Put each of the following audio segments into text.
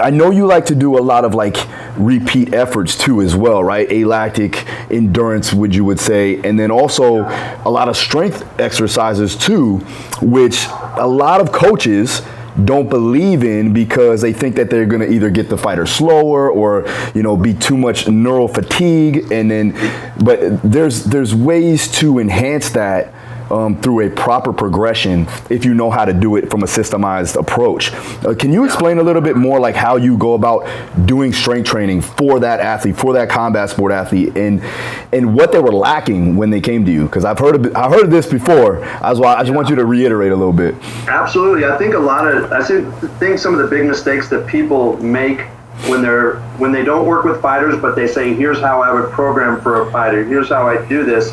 I know you like to do a lot of like repeat efforts too as well, right? Alactic endurance, you would say, and then also a lot of strength exercises too, which a lot of coaches don't believe in because they think that they're going to either get the fighter slower or, you know, be too much neural fatigue. And then, but there's ways to enhance that through a proper progression if you know how to do it from a systemized approach. Can you explain a little bit more like how you go about doing strength training for that athlete, for that combat sport athlete, and what they were lacking when they came to you? Because I've heard of this before. I just want you to reiterate a little bit. Absolutely. I think some of the big mistakes that people make when they don't work with fighters, but they say, here's how I would program for a fighter, here's how I do this.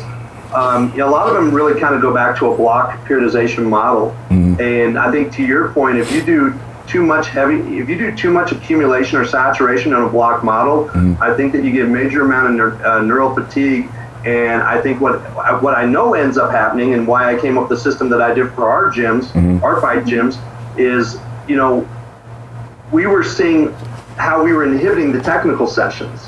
A lot of them really kind of go back to a block periodization model. And I think to your point, if you do too much accumulation or saturation in a block model, I think that you get a major amount of neural fatigue. And I think what I know ends up happening, and why I came up with the system that I did for our gyms, our fight gyms, is, you know, we were seeing how we were inhibiting the technical sessions.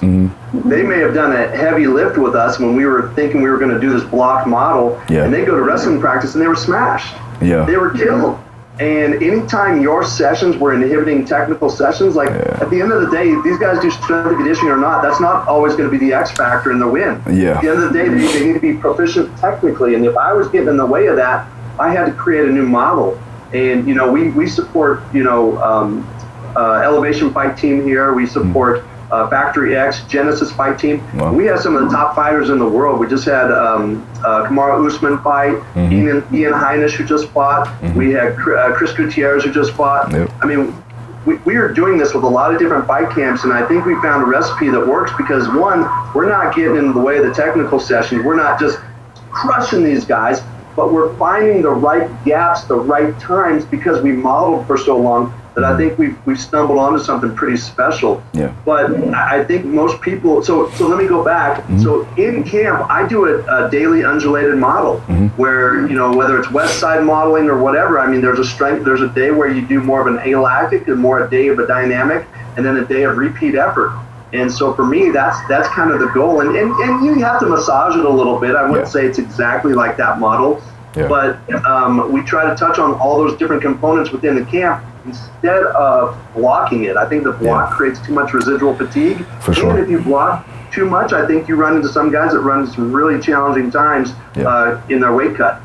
They may have done a heavy lift with us when we were thinking we were going to do this block model, and they go to wrestling practice and they were smashed. They were killed. And anytime your sessions were inhibiting technical sessions, like at the end of the day, these guys do strength and conditioning or not, that's not always going to be the X factor in the win. At the end of the day, they need to be proficient technically. And if I was getting in the way of that, I had to create a new model. And, you know, we support, you know, Elevation Fight Team here. We support Factory X, Genesis Fight Team. We have some of the top fighters in the world. We just had Kamaru Usman fight, Ian Heinisch, who just fought. We had Chris Gutierrez, who just fought. I mean, we are doing this with a lot of different fight camps, and I think we found a recipe that works because, one, we're not getting in the way of the technical sessions. We're not just crushing these guys, but we're finding the right gaps, the right times, because we modeled for so long that I think we've stumbled onto something pretty special. But I think most people, so let me go back. So in camp, I do a daily undulated model where, you know, whether it's West Side modeling or whatever, I mean, there's a day where you do more of an alactic and more a day of a dynamic, and then a day of repeat effort. And so for me, that's kind of the goal. And you have to massage it a little bit. I wouldn't say it's exactly like that model, but we try to touch on all those different components within the camp instead of blocking it. I think the block creates too much residual fatigue. For sure. And if you block too much, I think you run into some guys that run into some really challenging times in their weight cut.